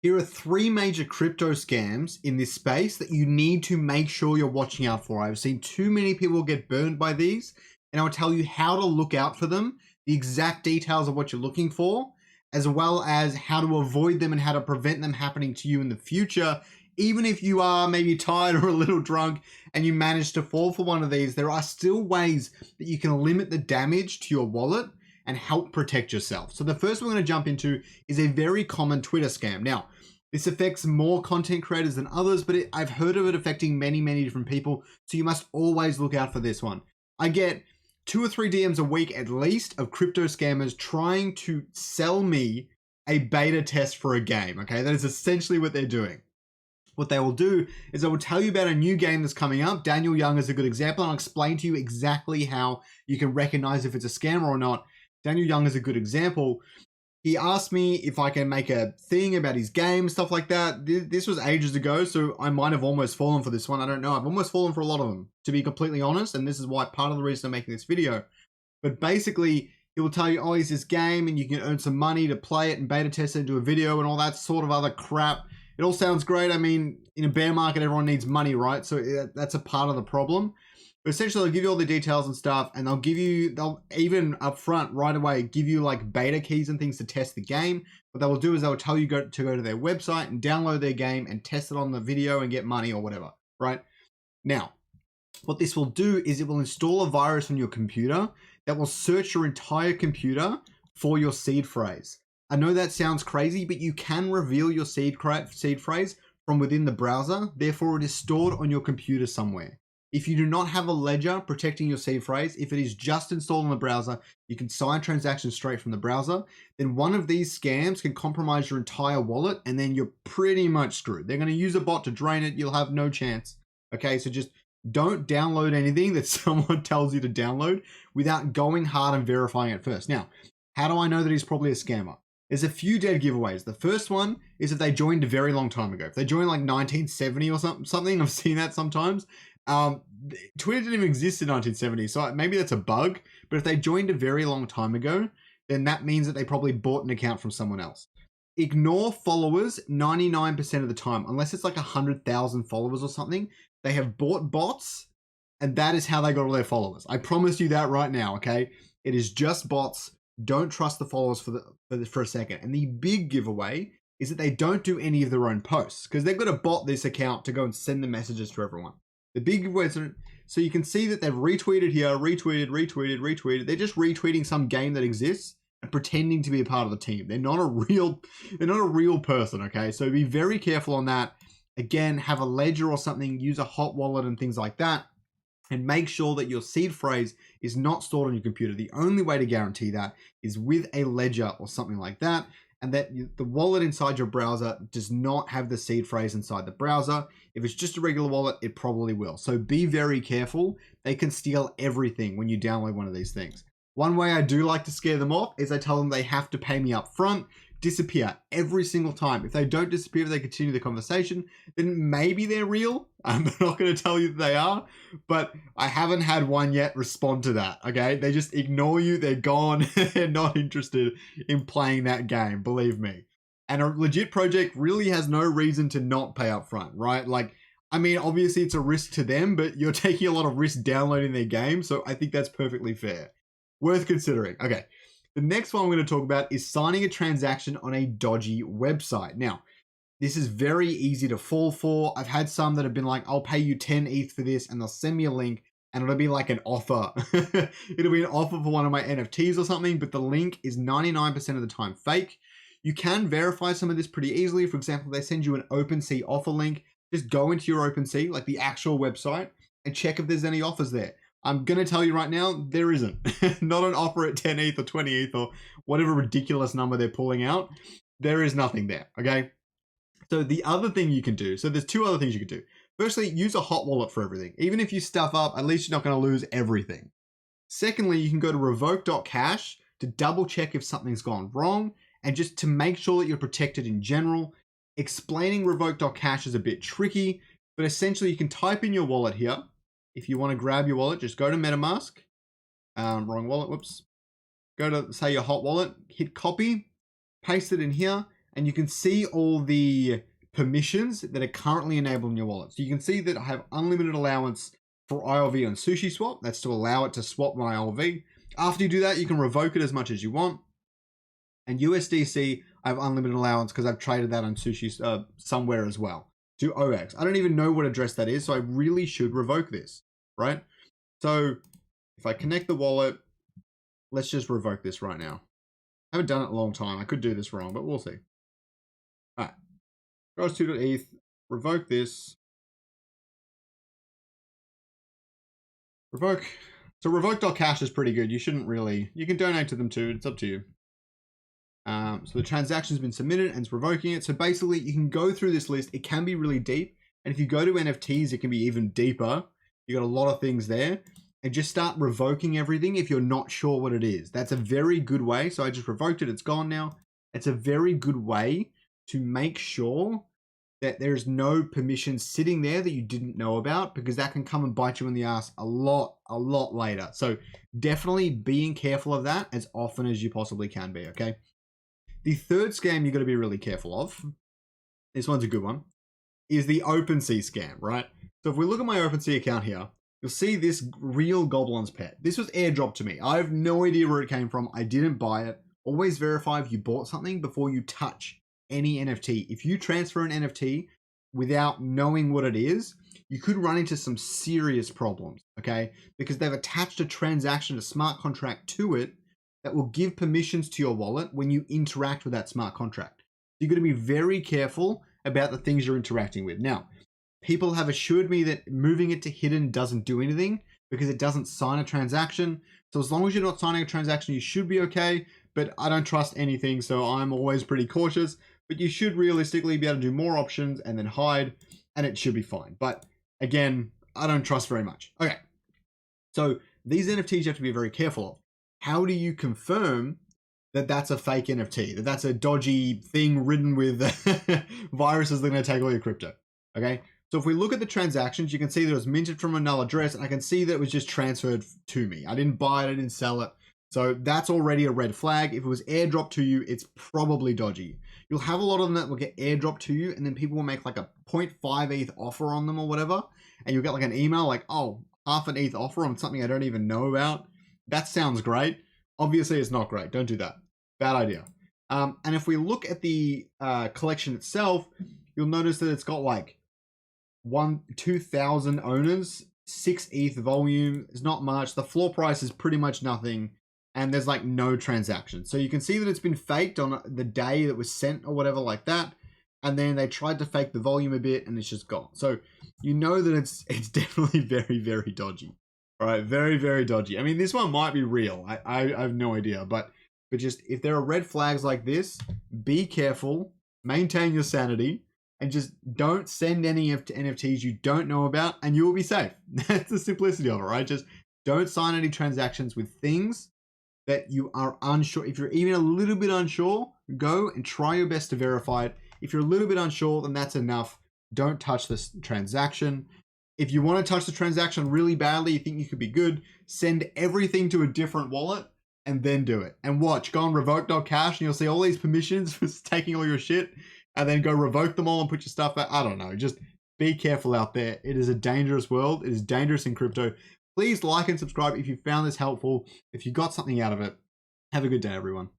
Here are three major crypto scams in this space that you need to make sure you're watching out for. I've seen too many people get burned by these, and I'll tell you how to look out for them, the exact details of what you're looking for, as well as how to avoid them and how to prevent them happening to you in the future. Even if you are maybe tired or a little drunk and you manage to fall for one of these, there are still ways that you can limit the damage to your wallet and help protect yourself. So the first one we're going to jump into is a very common Twitter scam. Now, this affects more content creators than others, but I've heard of it affecting many, many different people. So you must always look out for this one. I get 2 or 3 DMs a week at least of crypto scammers trying to sell me a beta test for a game. Okay, that is essentially what they're doing. What they will do is they will tell you about a new game that's coming up. Daniel Young is a good example, and I'll explain to you exactly how you can recognize if it's a scammer or not. Daniel Young is a good example. He asked me if I can make a thing about his game, stuff like that. This was ages ago, so I might have almost fallen for this one. I don't know. I've almost fallen for a lot of them, to be completely honest, and this is why part of the reason I'm making this video. But basically, he will tell you, oh, here's this game, and you can earn some money to play it and beta test it and do a video and all that sort of other crap. It all sounds great. I mean, in a bear market, everyone needs money, right? So that's a part of the problem. But essentially, they'll give you all the details and stuff, and they'll even up front right away give you like beta keys and things to test the game. What they will do is they'll tell you to go to their website and download their game and test it on the video and get money or whatever, right? Now, what this will do is it will install a virus on your computer that will search your entire computer for your seed phrase. I know that sounds crazy, but you can reveal your seed phrase from within the browser. Therefore, it is stored on your computer somewhere. If you do not have a ledger protecting your seed phrase, if it is just installed on the browser, you can sign transactions straight from the browser, then one of these scams can compromise your entire wallet, and then you're pretty much screwed. They're going to use a bot to drain it. You'll have no chance. Okay, so just don't download anything that someone tells you to download without going hard and verifying it first. Now, how do I know that he's probably a scammer? There's a few dead giveaways. The first one is if they joined a very long time ago. If they joined like 1970 or something, I've seen that sometimes. Twitter didn't even exist in 1970, so maybe that's a bug. But if they joined a very long time ago, then that means that they probably bought an account from someone else. Ignore followers 99% of the time, unless it's like 100,000 followers or something. They have bought bots, and that is how they got all their followers. I promise you that right now, okay? It is just bots. Don't trust the followers for a second. And the big giveaway is that they don't do any of their own posts because they've got to bot this account to go and send the messages to everyone. The big giveaway is, so you can see that they've retweeted here, retweeted. They're just retweeting some game that exists and pretending to be a part of the team. They're not a real person, okay? So be very careful on that. Again, have a ledger or something, use a hot wallet and things like that. And make sure that your seed phrase is not stored on your computer. The only way to guarantee that is with a ledger or something like that, and that the wallet inside your browser does not have the seed phrase inside the browser. If it's just a regular wallet, it probably will. So be very careful. They can steal everything when you download one of these things. One way I do like to scare them off is I tell them they have to pay me up front, disappear every single time. If they don't disappear, if they continue the conversation, then maybe they're real. I'm not going to tell you that they are, but I haven't had one yet respond to that, okay? They just ignore you, they're gone, they're not interested in playing that game, believe me. And a legit project really has no reason to not pay up front, right? Like, I mean, obviously it's a risk to them, but you're taking a lot of risk downloading their game, so I think that's perfectly fair. Worth considering. Okay. The next one we're going to talk about is signing a transaction on a dodgy website. Now, this is very easy to fall for. I've had some that have been like, I'll pay you 10 ETH for this, and they'll send me a link, and it'll be like an offer. It'll be an offer for one of my NFTs or something, but the link is 99% of the time fake. You can verify some of this pretty easily. For example, they send you an OpenSea offer link. Just go into your OpenSea, like the actual website, and check if there's any offers there. I'm going to tell you right now, there isn't. Not an offer at 10 ETH or 20 ETH or whatever ridiculous number they're pulling out. There is nothing there, okay? So the other thing you can do, so there's 2 other things you can do. Firstly, use a hot wallet for everything. Even if you stuff up, at least you're not going to lose everything. Secondly, you can go to revoke.cash to double check if something's gone wrong and just to make sure that you're protected in general. Explaining revoke.cash is a bit tricky, but essentially you can type in your wallet here. If you want to grab your wallet, just go to MetaMask. Wrong wallet, whoops. Go to, say, your hot wallet, hit copy, paste it in here, and you can see all the permissions that are currently enabled in your wallet. So you can see that I have unlimited allowance for ILV on SushiSwap. That's to allow it to swap my ILV. After you do that, you can revoke it as much as you want. And USDC, I have unlimited allowance because I've traded that on Sushi somewhere as well to OX. I don't even know what address that is, so I really should revoke this, right? So if I connect the wallet, let's just revoke this right now. I haven't done it in a long time. I could do this wrong, but we'll see. All right. Gross2.eth, revoke this. Revoke. So revoke.cash is pretty good. You shouldn't really, you can donate to them too. It's up to you. So the transaction's been submitted and it's revoking it. So basically you can go through this list. It can be really deep. And if you go to NFTs, it can be even deeper. You got a lot of things there, and just start revoking everything if you're not sure what it is. That's a very good way. So I just revoked it. It's gone now. It's a very good way to make sure that there's no permission sitting there that you didn't know about, because that can come and bite you in the ass a lot later. So definitely being careful of that as often as you possibly can be, okay? The third scam you got to be really careful of, this one's a good one, is the OpenSea scam, right? So if we look at my OpenSea account here, you'll see this real Goblin's Pet. This was airdropped to me. I have no idea where it came from. I didn't buy it. Always verify if you bought something before you touch any NFT. If you transfer an NFT without knowing what it is, you could run into some serious problems, okay? Because they've attached a transaction, a smart contract to it that will give permissions to your wallet when you interact with that smart contract. You're going to be very careful about the things you're interacting with. Now, people have assured me that moving it to hidden doesn't do anything because it doesn't sign a transaction. So as long as you're not signing a transaction, you should be okay, but I don't trust anything, so I'm always pretty cautious. But you should realistically be able to do more options and then hide, and it should be fine. But again, I don't trust very much. Okay, so these NFTs you have to be very careful of. How do you confirm that that's a fake NFT, that that's a dodgy thing ridden with viruses that are going to take all your crypto? Okay, so if we look at the transactions, you can see that it was minted from a null address, and I can see that it was just transferred to me. I didn't buy it, I didn't sell it. So that's already a red flag. If it was airdropped to you, it's probably dodgy. You'll have a lot of them that will get airdropped to you, and then people will make like a 0.5 ETH offer on them or whatever, and you'll get like an email like, oh, half an ETH offer on something I don't even know about. That sounds great. Obviously, it's not great. Don't do that. Bad idea. And if we look at the collection itself, you'll notice that it's got like 2,000 owners, 6 ETH volume. It's not much. The floor price is pretty much nothing, and there's like no transactions. So you can see that it's been faked on the day that was sent or whatever like that, and then they tried to fake the volume a bit, and it's just gone. So you know that it's definitely very, very dodgy. All right, very, very dodgy. I mean, this one might be real. I have no idea, but just if there are red flags like this, be careful, maintain your sanity, and just don't send any NFTs you don't know about, and you will be safe. That's the simplicity of it, right? Just don't sign any transactions with things that you are unsure. If you're even a little bit unsure, go and try your best to verify it. If you're a little bit unsure, then that's enough. Don't touch this transaction. If you want to touch the transaction really badly, you think you could be good, send everything to a different wallet and then do it. And watch, go on revoke.cash and you'll see all these permissions for taking all your shit, and then go revoke them all and put your stuff back. I don't know. Just be careful out there. It is a dangerous world. It is dangerous in crypto. Please like and subscribe if you found this helpful. If you got something out of it. Have a good day, everyone.